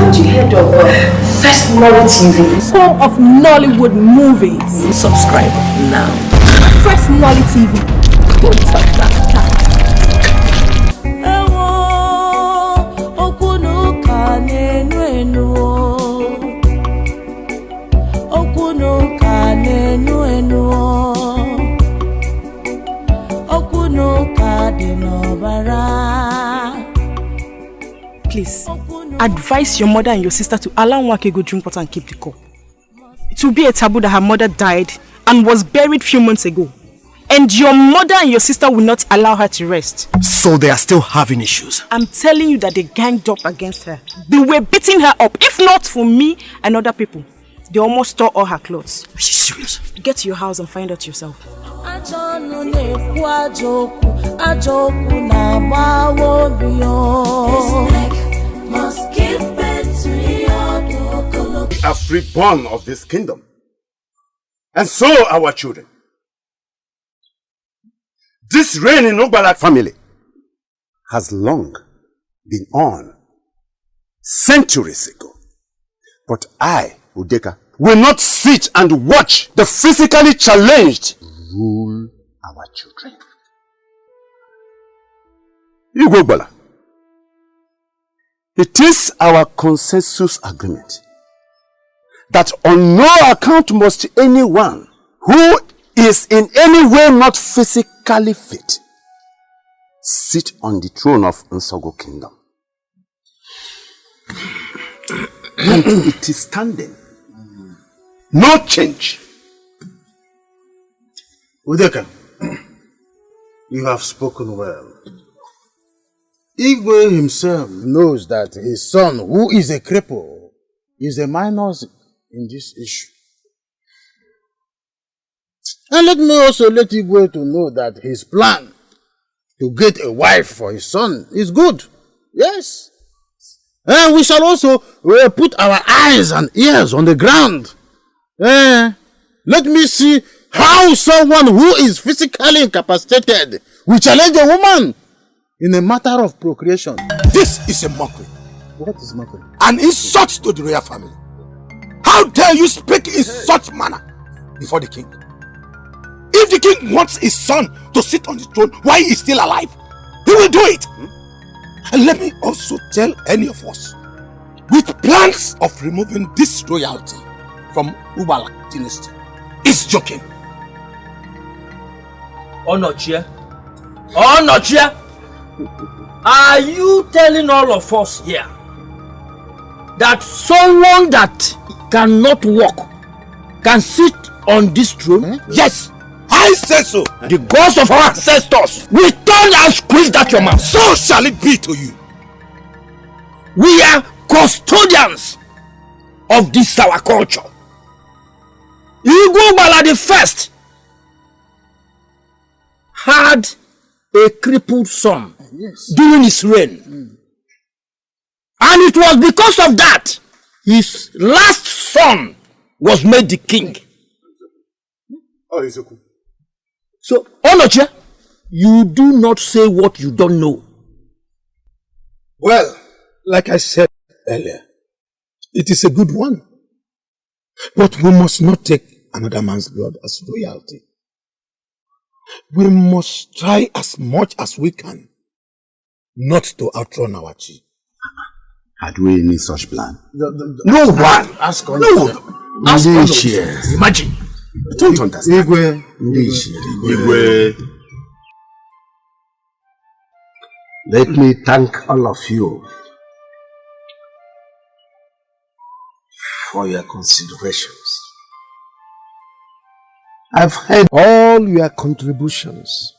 haven't you heard of First Nolly TV? Home of Nollywood movies. Subscribe now. First Nolly TV. Go touch that cat. Please, advise your mother and your sister to allow Nwake go drink water and keep the cup. It will be a taboo that her mother died and was buried few months ago. And your mother and your sister will not allow her to rest. So they are still having issues? I'm telling you that they ganged up against her. They were beating her up. If not for me and other people, they almost stole all her clothes. Are you serious? Get to your house and find out yourself. We are freeborn of this kingdom, and so our children. This reign in Ogbalak family has long been on, centuries ago. But I, Udeka, will not sit and watch the physically challenged rule our children. Igwe, it is our consensus agreement that on no account must anyone who is in any way not physically fit sit on the throne of Nsogo Kingdom. And it is standing. No change. Udeka, you have spoken well. Igwe himself knows that his son, who is a cripple, is a minor in this issue. And let me also let Igwe to know that his plan to get a wife for his son is good. Yes. And we shall also put our eyes and ears on the ground. Let me see how someone who is physically incapacitated will challenge a woman in a matter of procreation. This is a mockery. What is mockery? An insult to the royal family. How dare you speak in such manner before the king? If the king wants his son to sit on the throne while he is still alive, he will do it. And let me also tell any of us with plans of removing this royalty from Ubala dynasty is joking. Onochie, are you telling all of us here that someone that cannot walk can sit on this throne? Yes, I say so. The gods of our ancestors will turn and squeeze that your mouth. So shall it be to you. We are custodians of this our culture. Igwe Ubala the first had a crippled son during his reign. And it was because of that his last son was made the king. So, Onochie, you do not say what you don't know. Well, like I said earlier, it is a good one. But we must not take another man's blood as royalty. We must try as much as we can not to outrun our chief. Had we any such plan? No one. Ask no. Ask Imagine. I don't understand. Igwe. Let me thank all of you for your considerations. I've heard all your contributions.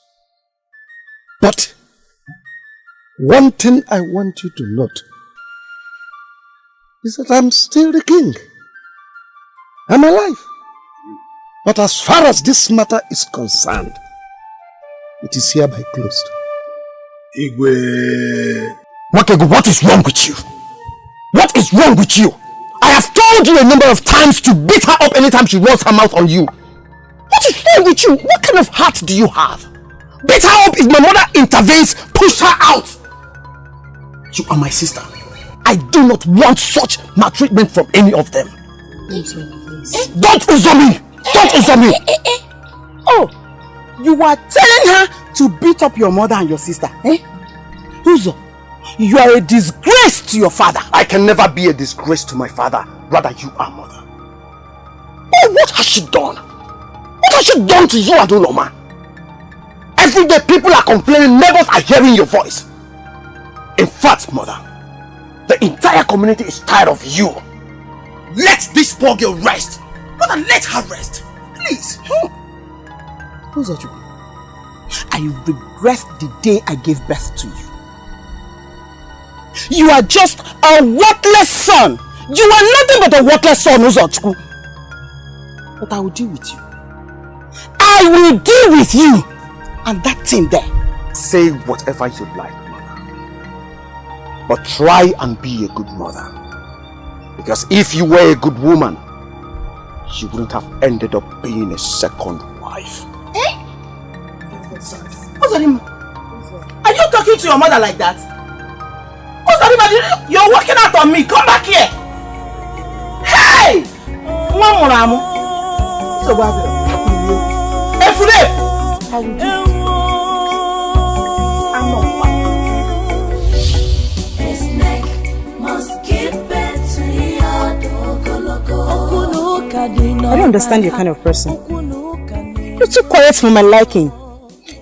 But one thing I want you to note is that I'm still the king. I'm alive. But as far as this matter is concerned, it is hereby closed. Igwe. Nwakego, what is wrong with you? What is wrong with you? I have told you a number of times to beat her up anytime she runs her mouth on you. What is wrong with you? What kind of heart do you have? Beat her up if my mother intervenes, push her out. You are my sister. I do not want such maltreatment from any of them. Don't uzo me! Don't uzo me! Oh, you are telling her to beat up your mother and your sister, eh? Uzo, you are a disgrace to your father. I can never be a disgrace to my father. Rather, you are, mother. Oh, what has she done? What has she done to you, Aduloma? Every day people are complaining, neighbors are hearing your voice. In fact, mother, the entire community is tired of you. Let this poor girl rest. Mother, let her rest. Please. Who's that? I regret the day I gave birth to you. You are just a worthless son. You are nothing but a worthless son, Uzochukwu. But I will deal with you. I will deal with you. And that thing there. Say whatever you like, mother. But try and be a good mother. Because if you were a good woman, you wouldn't have ended up being a second wife. Eh? Ozarima, are you talking to your mother like that? Ozarima, you're working out on me. Come back here. Hey! Mamuramu. So what happened? Efudef! How will you? I'm not I don't understand your kind of person. You're too quiet for my liking.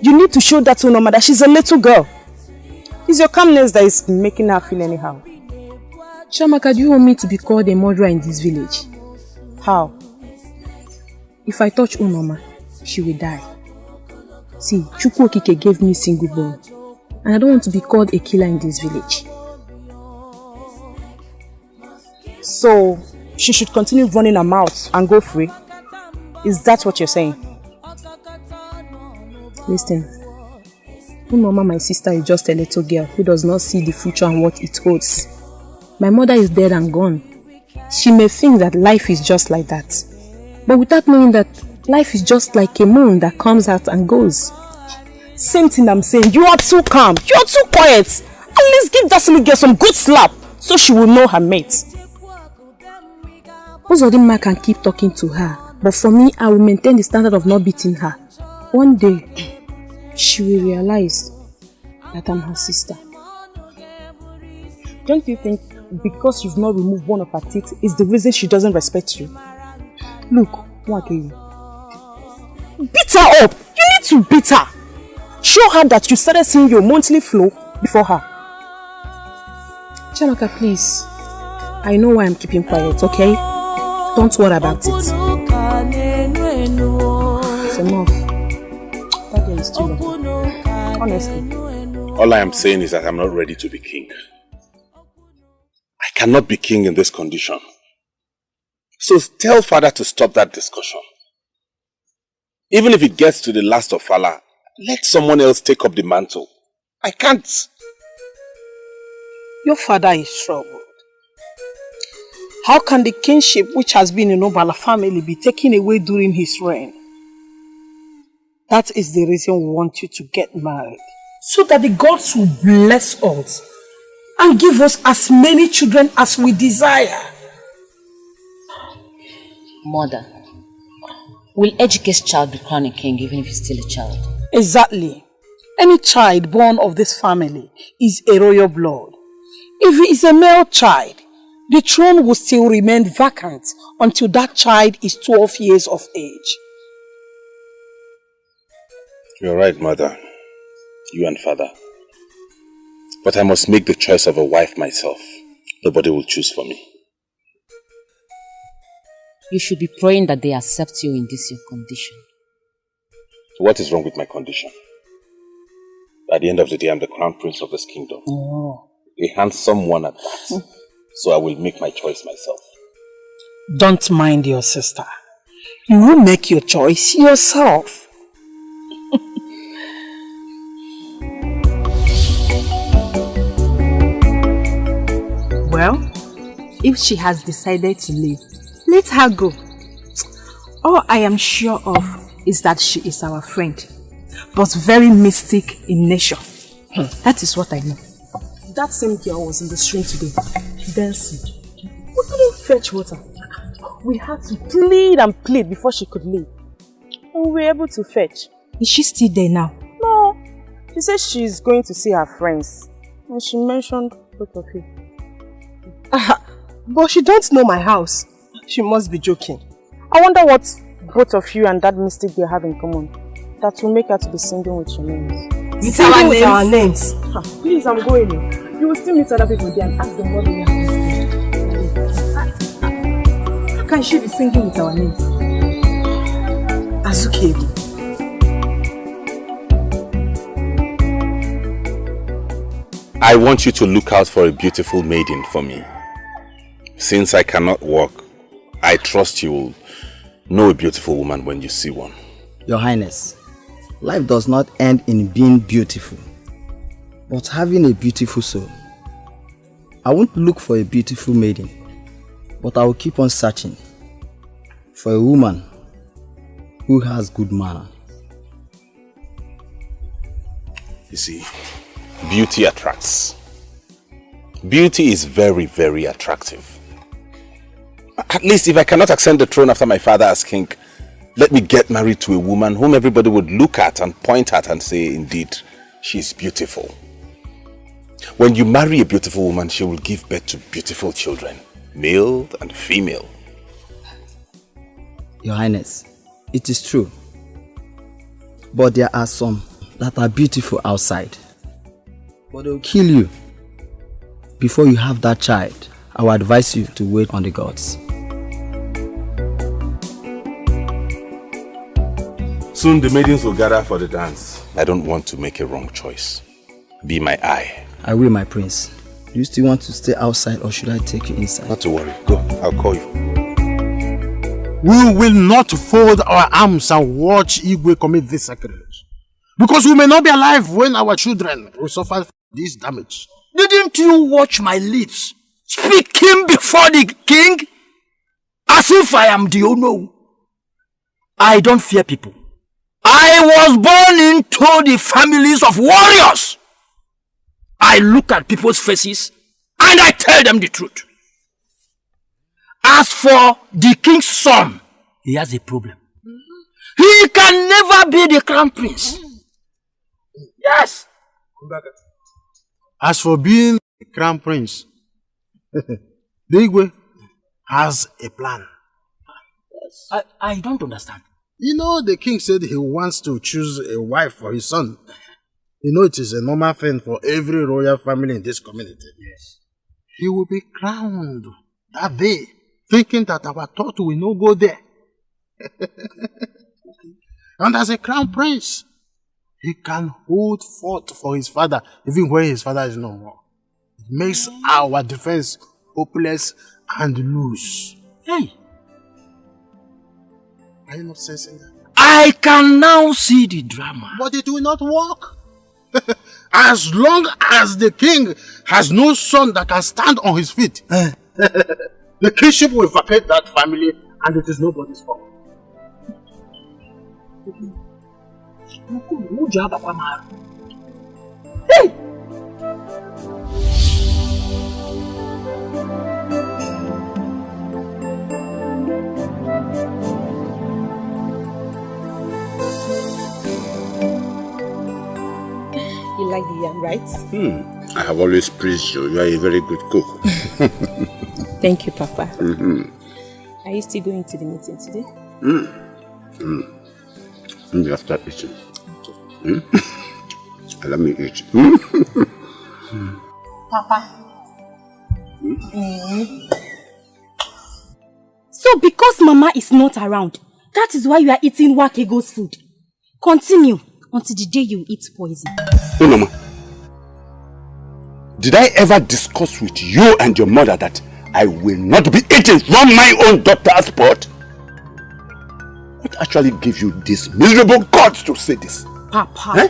You need to show that to Unoma that she's a little girl. It's your calmness that is making her feel anyhow. Chiamaka, do you want me to be called a murderer in this village? How? If I touch Unoma, she will die. See, Chukwu Okike gave me single bone, and I don't want to be called a killer in this village. So, she should continue running her mouth and go free? Is that what you're saying? Listen, Unoma, my sister, is just a little girl who does not see the future and what it holds. My mother is dead and gone. She may think that life is just like that, but without knowing that life is just like a moon that comes out and goes. Same thing I'm saying. You are too calm. You are too quiet. At least give that silly girl some good slap so she will know her mate. Uzodinma can keep talking to her, but for me, I will maintain the standard of not beating her. One day, she will realize that I'm her sister. Don't you think because you've not removed one of her teeth is the reason she doesn't respect you? Look, Nwakeye, beat her up! You need to beat her! Show her that you started seeing your monthly flow before her. Chiamaka, please. I know why I'm keeping quiet, okay? Don't worry about it. It's enough. That day is too late. Honestly. All I am saying is that I'm not ready to be king. I cannot be king in this condition. So tell father to stop that discussion. Even if it gets to the last of Fala, let someone else take up the mantle. I can't. Your father is troubled. How can the kingship which has been in Obala family be taken away during his reign? That is the reason we want you to get married. So that the gods will bless us and give us as many children as we desire. Mother, will Ejike's child be crowned a king even if he's still a child? Exactly. Any child born of this family is a royal blood. If he is a male child, the throne will still remain vacant until that child is 12 years of age. You're right, mother. You and father. But I must make the choice of a wife myself. Nobody will choose for me. You should be praying that they accept you in this your condition. What is wrong with my condition? At the end of the day, I'm the crown prince of this kingdom. Oh. A handsome one at that. So I will make my choice myself. Don't mind your sister. You will make your choice yourself. Well, if she has decided to leave, let her go. All I am sure of is that she is our friend, but very mystic in nature. That is what I know. That same girl was in the stream today. dancing. We couldn't fetch water. We had to plead and plead before she could leave. And we were able to fetch. Is she still there now? No. She said she's going to see her friends. And she mentioned both of you. But she don't know my house. She must be joking. I wonder what both of you and that mystic they have in common that will make her to be singing with your names. Singing with our names? Please, I'm going in. You will still meet other people there and ask them what they have to do. How can she be singing with our names? Azuke. I want you to look out for a beautiful maiden for me. Since I cannot walk, I trust you will know a beautiful woman when you see one. Your Highness, life does not end in being beautiful, but having a beautiful soul. I won't look for a beautiful maiden, but I will keep on searching for a woman who has good manner. You see, beauty attracts. Beauty is very, very attractive. At least if I cannot ascend the throne after my father as king, let me get married to a woman whom everybody would look at and point at and say, indeed, she is beautiful. When you marry a beautiful woman, she will give birth to beautiful children, male and female. Your Highness, it is true. But there are some that are beautiful outside, but they will kill you. Before you have that child, I will advise you to wait on the gods. Soon the maidens will gather for the dance. I don't want to make a wrong choice. Be my eye. I will, my prince. Do you still want to stay outside or should I take you inside? Not to worry. Go. I'll call you. We will not fold our arms and watch Igwe commit this sacrilege. Because we may not be alive when our children will suffer this damage. Didn't you watch my lips speaking before the king? As if I am the Ono. I don't fear people. I was born into the families of warriors. I look at people's faces and I tell them the truth. As for the king's son, he has a problem. He can never be the crown prince. Yes. As for being the crown prince, the Igwe has a plan. I don't understand. You know, the king said he wants to choose a wife for his son. You know, it is a normal thing for every royal family in this community. Yes. He will be crowned that day, thinking that our thought will not go there. And as a crown prince, he can hold forth for his father, even when his father is no more. It makes our defense hopeless and loose. Hey. Are you not sensing that? I can now see the drama. But it will not work. As long as the king has no son that can stand on his feet, the kingship will vacate that family and it is nobody's fault. Hey! You like the yam, right? I have always praised you. You are a very good cook. Thank you, Papa. Are you still going to the meeting today? Maybe after eating. Let me eat. Papa. So because Mama is not around, that is why you are eating Wakego's food. Continue until the day you eat poison. Hey, Mama. Did I ever discuss with you and your mother that I will not be eating from my own daughter's pot? What actually gave you this miserable guts to say this? Papa. Eh?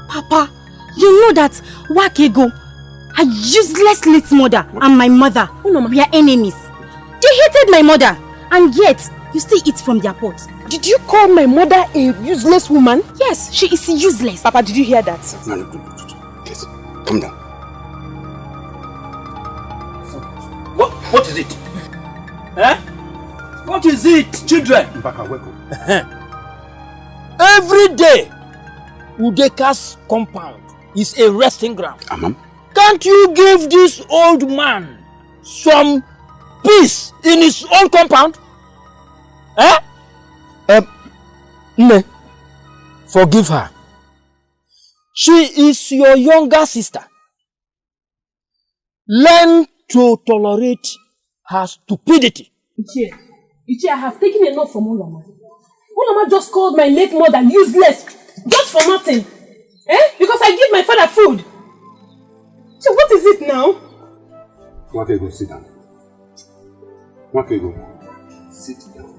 Papa, you know that Wakego, her useless late mother and my mother, we are enemies. They hated my mother and yet you still eat from their pot. Did you call my mother a useless woman? Yes, she is useless. Papa, did you hear that? No. Please, calm down. What is it? Eh? What is it, children? Mbaka, welcome. Every day, Udeka's compound is a resting ground. Amam? Can't you give this old man some peace in his own compound? Eh? Ne, forgive her. She is your younger sister. Learn to tolerate her stupidity. Ichie, I have taken enough from Uloma. Uloma just called my late mother useless, just for nothing. Eh? Because I give my father food. So what is it now? Nwakego, sit down. Nwakego, sit down.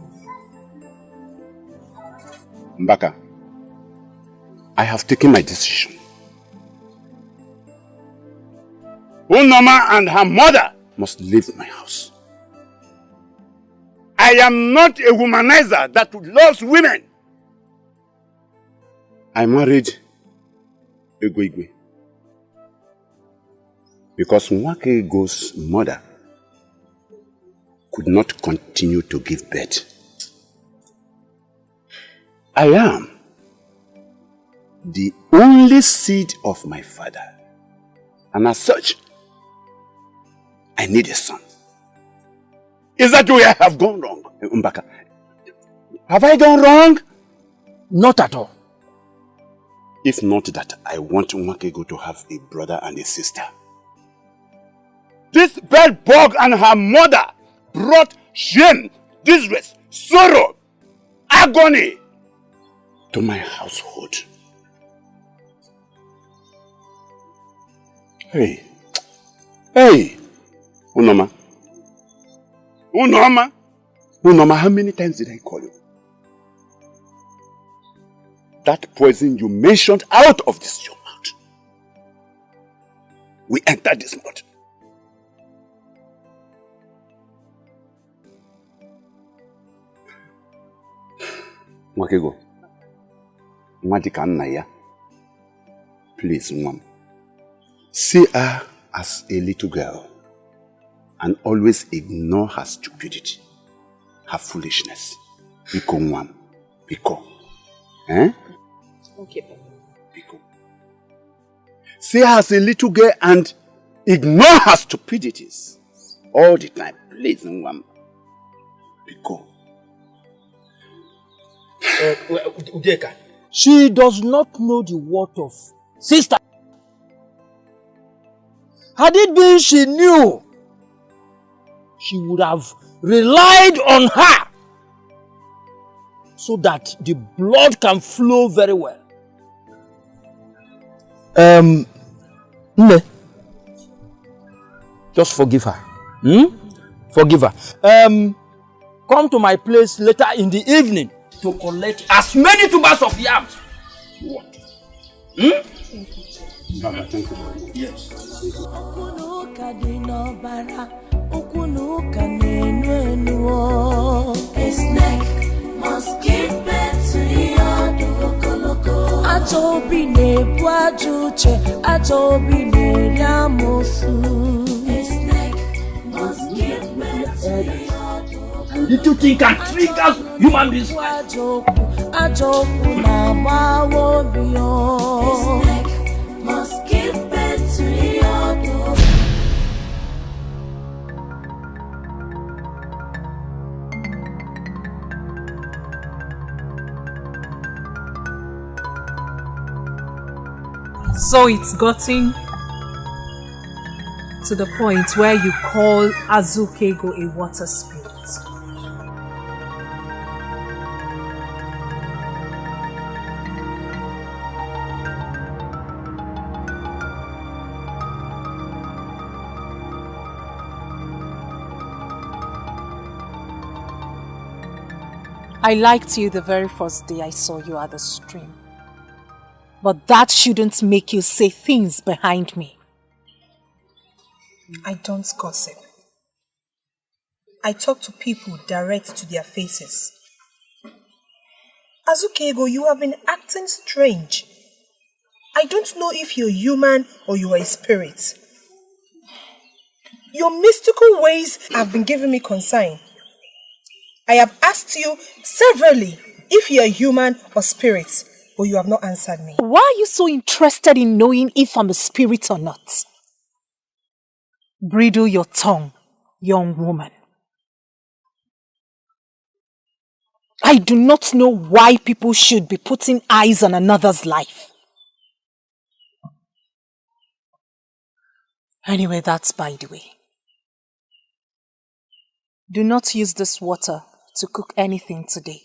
Mbaka, I have taken my decision. Unoma and her mother must leave my house. I am not a womanizer that loves women. I married Igwe because Nwakego's mother could not continue to give birth. I am the only seed of my father, and as such, I need a son. Is that where I have gone wrong, Mbaka? Have I gone wrong? Not at all. If not that I want Nwakego to have a brother and a sister. This bed bug and her mother brought shame, disgrace, sorrow, agony to my household. Hey, Unoma. Unoma, how many times did I call you? That poison you mentioned out of this your mouth. We entered this mouth. Nwakego, Nwadika Nnaya, please, Nwam, see her as a little girl and always ignore her stupidity, her foolishness. Biko, Nwam, Biko. Eh? Okay, Papa. Biko. See her as a little girl and ignore her stupidities all the time. Please, Nwam, Biko. Udeka, she does not know the worth of sister. Had it been she knew, she would have relied on her so that the blood can flow very well. Ne, just forgive her. Forgive her. Come to my place later in the evening to collect as many tubers of yams you want. Baba, thank you. Yes. His neck must give birth to Yodo. Ajobi ne buajuche, Ajobi ne riamosu. His neck must give birth to Yodo. Little thing can trigger human beings' life. Ajobu na bawobiyo. His neck must give birth to Yodo. So it's gotten to the point where you call Azukego a water spirit. I liked you the very first day I saw you at the stream. But that shouldn't make you say things behind me. I don't gossip. I talk to people direct to their faces. Azukego, you have been acting strange. I don't know if you're human or you are a spirit. Your mystical ways have been giving me concern. I have asked you severally if you are human or spirit, but you have not answered me. Why are you so interested in knowing if I'm a spirit or not? Bridle your tongue, young woman. I do not know why people should be putting eyes on another's life. Anyway, that's by the way. Do not use this water to cook anything today.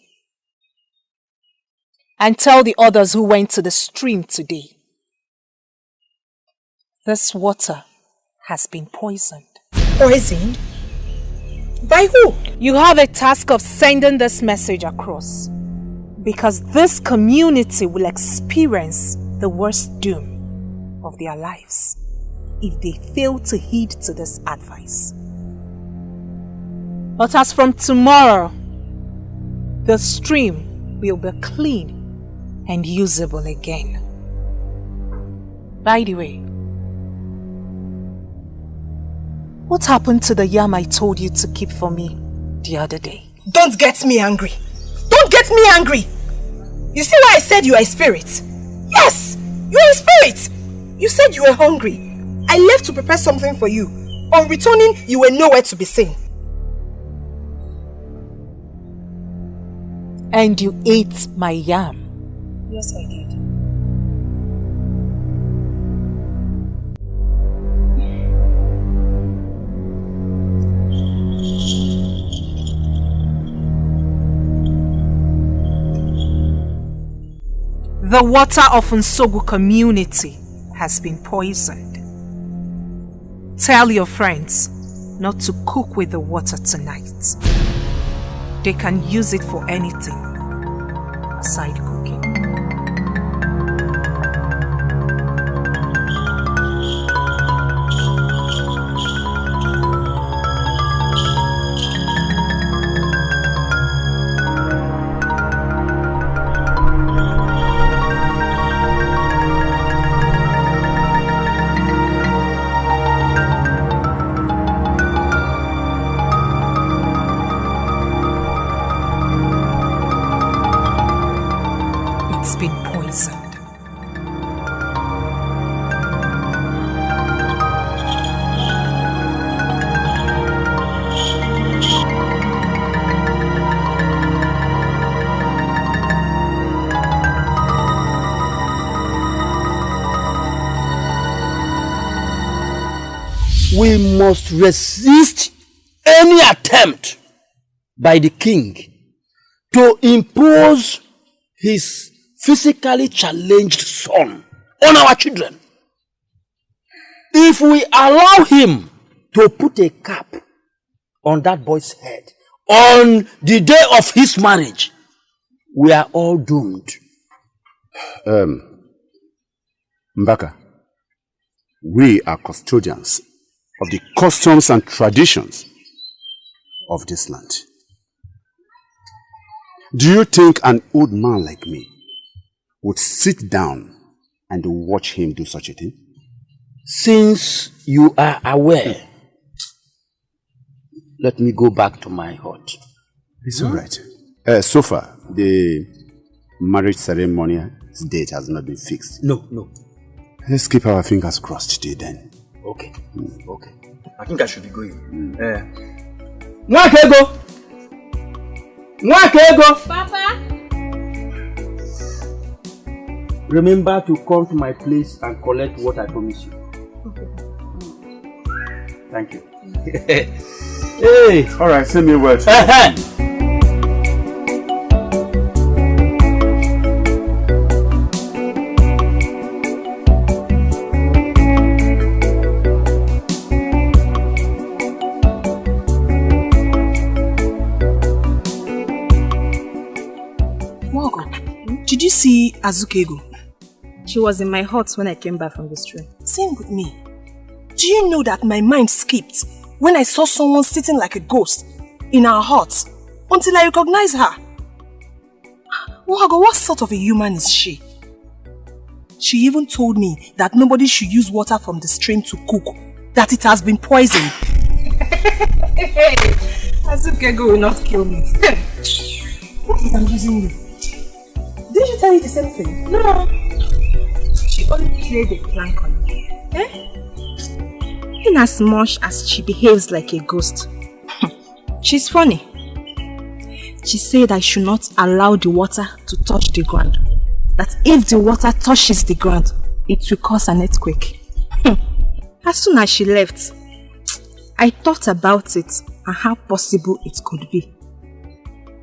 And tell the others who went to the stream today. This water has been poisoned. Poisoned? By who? You have a task of sending this message across. Because this community will experience the worst doom of their lives if they fail to heed to this advice. But as from tomorrow, the stream will be clean and usable again. By the way, what happened to the yam I told you to keep for me the other day? Don't get me angry. Don't get me angry. You see why I said you are a spirit? Yes, you are a spirit. You said you were hungry. I left to prepare something for you. On returning, you were nowhere to be seen. And you ate my yam. Yes, I did. The water of Nsogu community has been poisoned. Tell your friends not to cook with the water tonight. They can use it for anything aside cooking. It's been poisoned. We must resist any attempt by the king to impose his physically challenged son on our children. If we allow him to put a cap on that boy's head on the day of his marriage, we are all doomed. Mbaka, we are custodians of the customs and traditions of this land. Do you think an old man like me would sit down and watch him do such a thing? Since you are aware, let me go back to my hut. It's all right. So far, the marriage ceremony's date has not been fixed. No. Let's keep our fingers crossed till then. Okay. Okay. I think I should be going. Nwakego! Papa! Remember to come to my place and collect what I promised you. Okay. Thank you. Hey! Alright, send me a word. Did you see Azukego? She was in my hut when I came back from the stream. Same with me. Do you know that my mind skipped when I saw someone sitting like a ghost in our hut until I recognized her? Wago, what sort of a human is she? She even told me that nobody should use water from the stream to cook that it has been poisoned. Hey, Azukego will not kill me. What is amusing you? Did she tell you the same thing? No. She only played a prank on me. In as much as she behaves like a ghost, she's funny. She said I should not allow the water to touch the ground. That if the water touches the ground, it will cause an earthquake. As soon as she left, I thought about it and how possible it could be.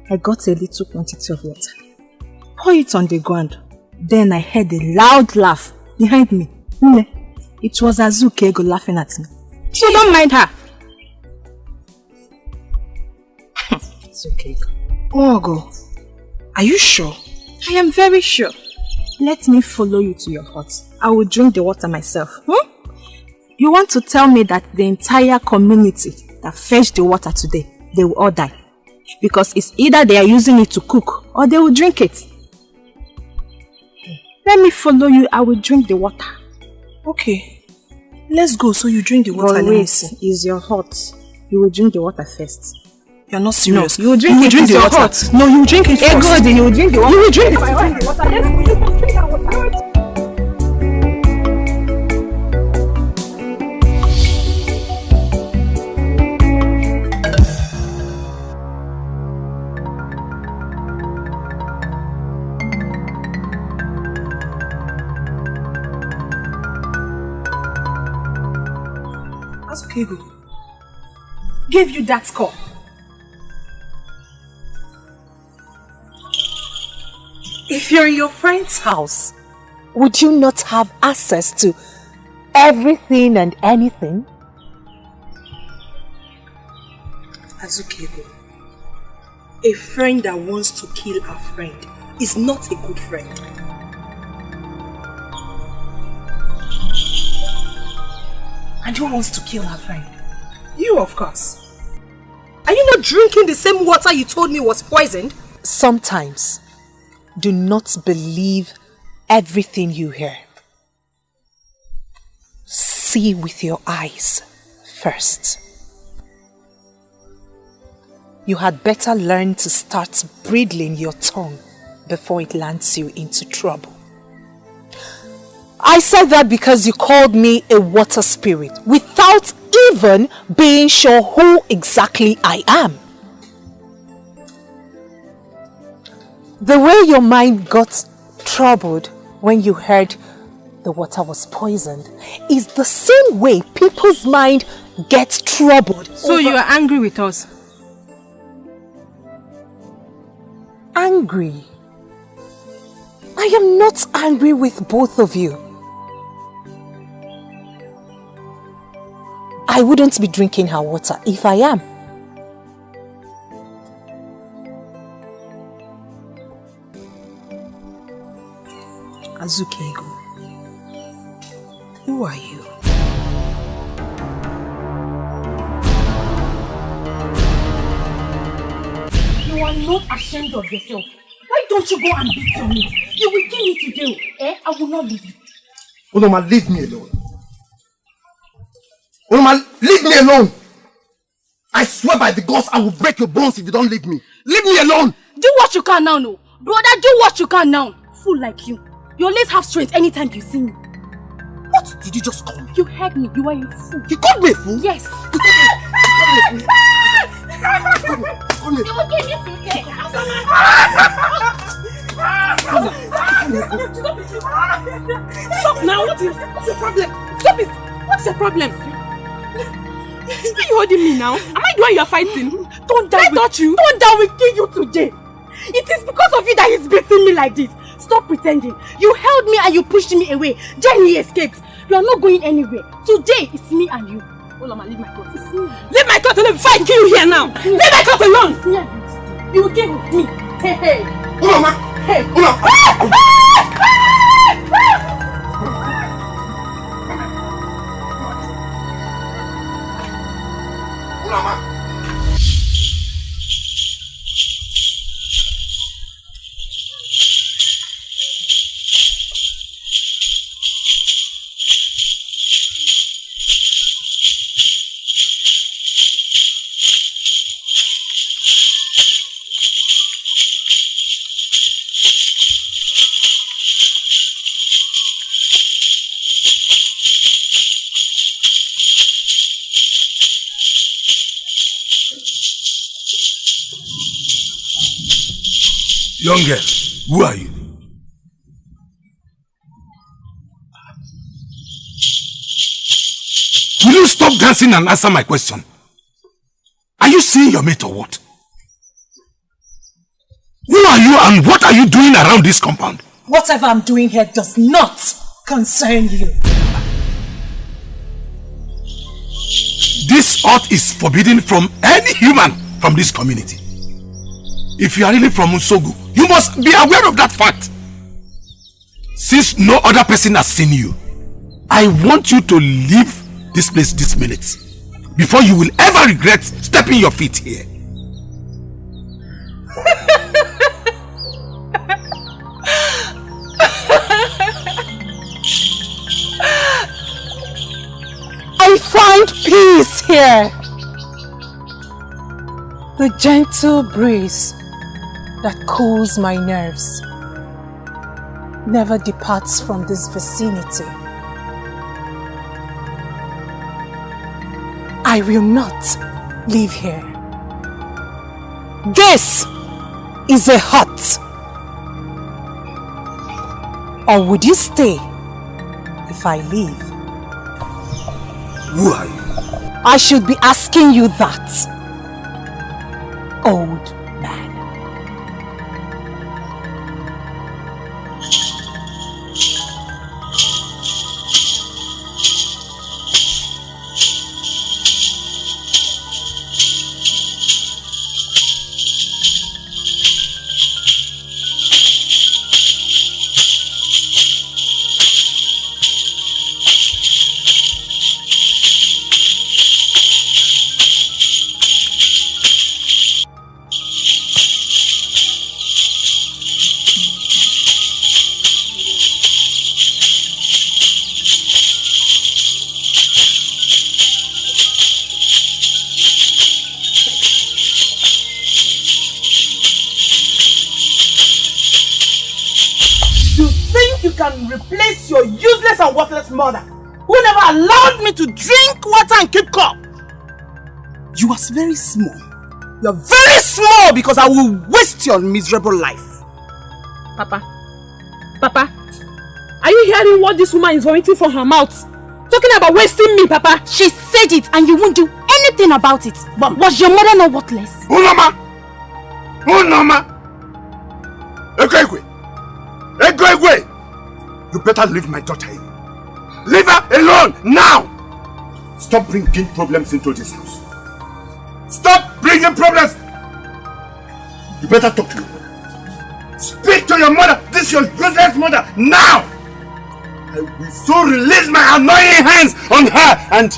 I got a little quantity of water, pour it on the ground. Then I heard a loud laugh behind me. It was Azukego laughing at me. So don't mind her. Azukego. Ogo, are you sure? I am very sure. Let me follow you to your hut. I will drink the water myself. You want to tell me that the entire community that fetched the water today, they will all die? Because it's either they are using it to cook or they will drink it. Let me follow you. I will drink the water. Okay. Let's go so you drink the water. But wait, it's your hut. You will drink the water first. You're not serious. No, you will drink it. Drink the water. No, you will drink it first. God, you will drink the water. You will drink it. Let's drink the water. You must drink that water. Azukego gave you that score. If you're in your friend's house, would you not have access to everything and anything? Azukego, a friend that wants to kill a friend is not a good friend. And who wants to kill her friend? You, of course. Are you not drinking the same water you told me was poisoned? Sometimes, do not believe everything you hear. See with your eyes first. You had better learn to start bridling your tongue before it lands you into trouble. I said that because you called me a water spirit without even being sure who exactly I am. The way your mind got troubled when you heard the water was poisoned is the same way people's mind gets troubled. So you are angry with us? Angry? I am not angry with both of you. I wouldn't be drinking her water if I am. Azukego, who are you? You are not ashamed of yourself. Why don't you go and beat your meat? You will kill me today, eh? I will not leave you. Onoma, leave me alone. Onoma, leave me alone. I swear by the gods I will break your bones if you don't leave me. Leave me alone. Do what you can now, no. Brother, do what you can now. Fool like you. You always have strength anytime you see me. What did you just call me? You heard me. You are a fool. You called me a fool? Yes. You called me a fool. You will give me today. Stop now. What's your problem? Stop it. What's your problem? Why are you holding me now? Am I the one you are fighting? Don't die. I touch you. Don't die. Will kill you today. It is because of you that he's beating me like this. Stop pretending. You held me and you pushed me away. Then he escaped. You are not going anywhere. Today, it's me and you. Olama, leave my clothes. Leave my clothes alone before I kill you here now. Leave my clothes alone. You will kill me. Hey, hey. Olama. Hey. Olama. Olama. Young girl, who are you? Will you stop dancing and answer my question? Are you seeing your mate or what? Who are you and what are you doing around this compound? Whatever I'm doing here does not concern you. This oath is forbidden from any human from this community. If you are really from Unsogu, you must be aware of that fact. Since no other person has seen you, I want you to leave this place this minute before you will ever regret stepping your feet here. I find peace here. The gentle breeze that cools my nerves never departs from this vicinity. I will not leave here. This is a hut. Or would you stay if I leave? Who are you? I should be asking you that, old man. Replace your useless and worthless mother who never allowed me to drink water and keep cup. You are very small. You are very small because I will waste your miserable life. Papa, are you hearing what this woman is vomiting from her mouth? Talking about wasting me, Papa. She said it and you won't do anything about it. But was your mother not worthless? Unoma! Egwe! You better leave my daughter in. Leave her alone now! Stop bringing problems into this house. Stop bringing problems! You better talk to your mother. Speak to your mother! This is your useless mother! Now! I will so release my annoying hands on her and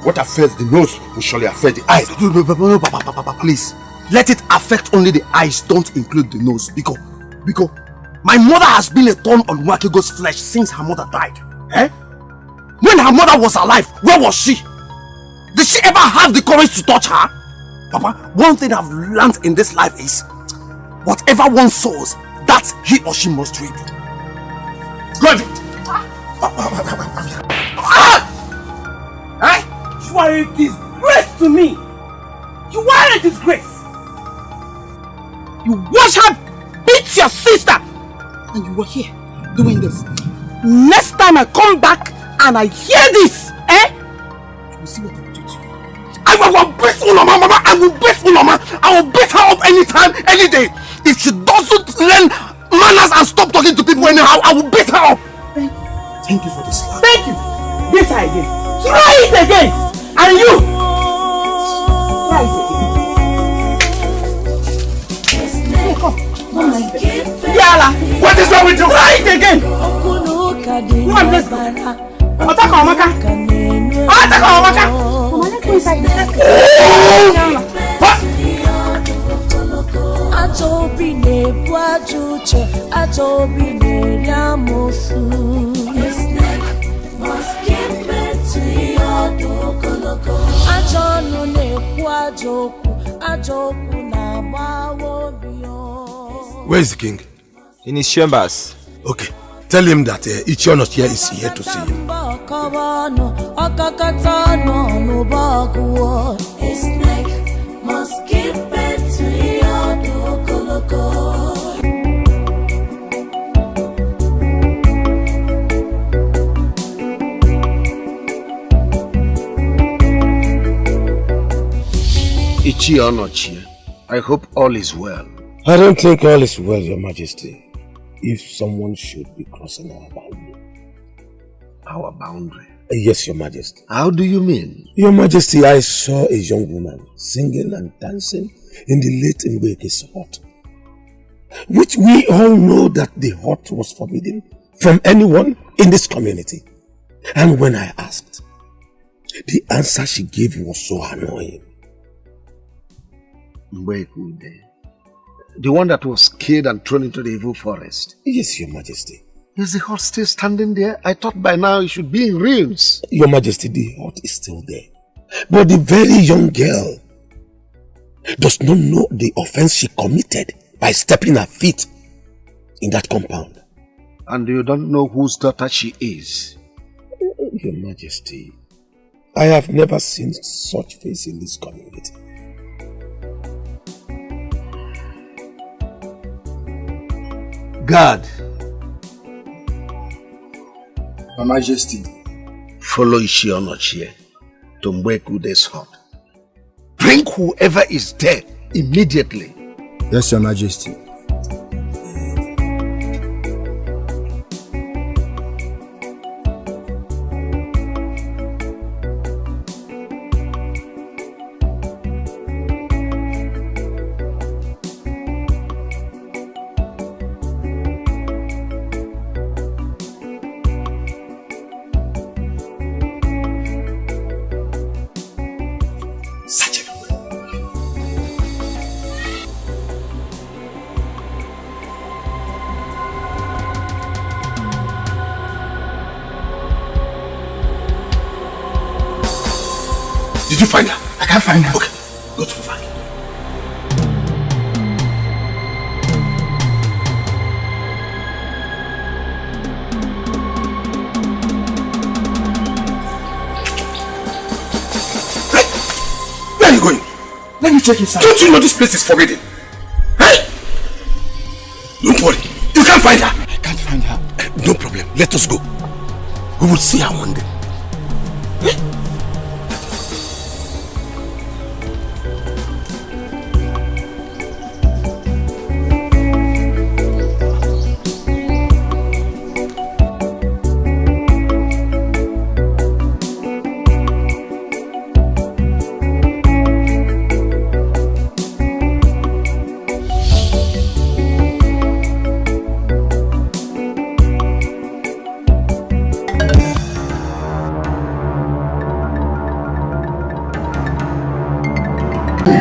what affects the nose will surely affect the eyes. No, Papa, please. Let it affect only the eyes, don't include the nose. Because my mother has been a thorn on Nwakego's flesh since her mother died. When her mother was alive, where was she? Did she ever have the courage to touch her? Papa, one thing I've learned in this life is whatever one sows, that he or she must reap. Good! You are a disgrace to me! You are a disgrace! You watch her beat your sister! And you were here doing this. Next time I come back and I hear this, you will see what I will do to you. I will beat Unoma, Mama! I will beat Unoma! I will beat her up anytime, any day! If she doesn't learn manners and stop talking to people anyhow, I will beat her up! Thank you for this love. Thank you! Beat her again! Try it again! And you! Try it again! Hey, come! Yala! What is wrong with you? Try it again! Come on, let's go! Otaka Omaka! Otaka Omaka! Mama, let's go inside. Let's go! What? Where is the king? In his chambers. Okay. Tell him that Ichionos here is here to see him. Chi or not Chi, I hope all is well. I don't think all is well, Your Majesty. If someone should be crossing our boundary. Our boundary? Yes, Your Majesty. How do you mean? Your Majesty, I saw a young woman singing and dancing in the late Mbeke's hut. Which we all know that the hut was forbidden from anyone in this community. And when I asked, the answer she gave was so annoying. Mbekude, the one that was killed and thrown into the evil forest? Yes, Your Majesty. Is the hut still standing there? I thought by now it should be in ruins. Your Majesty, the hut is still there. But the very young girl does not know the offense she committed by stepping her feet in that compound. And you don't know whose daughter she is? Your Majesty, I have never seen such face in this community. God. Your Majesty. Follow Ishionochie to Mbekude's hut. Bring whoever is there immediately. Yes, Your Majesty. Did you find her? I can't find her. Okay, go to find her. Hey, where are you going? Let me check inside. Don't you know this place is forbidden? Hey! Don't worry, you can't find her. I can't find her. No problem, let us go. We will see her one day. Hey?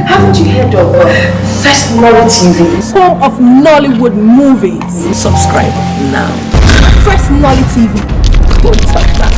Haven't you heard of First Nolly TV? Home of Nollywood movies. Subscribe now. First Nolly TV. Go tap that.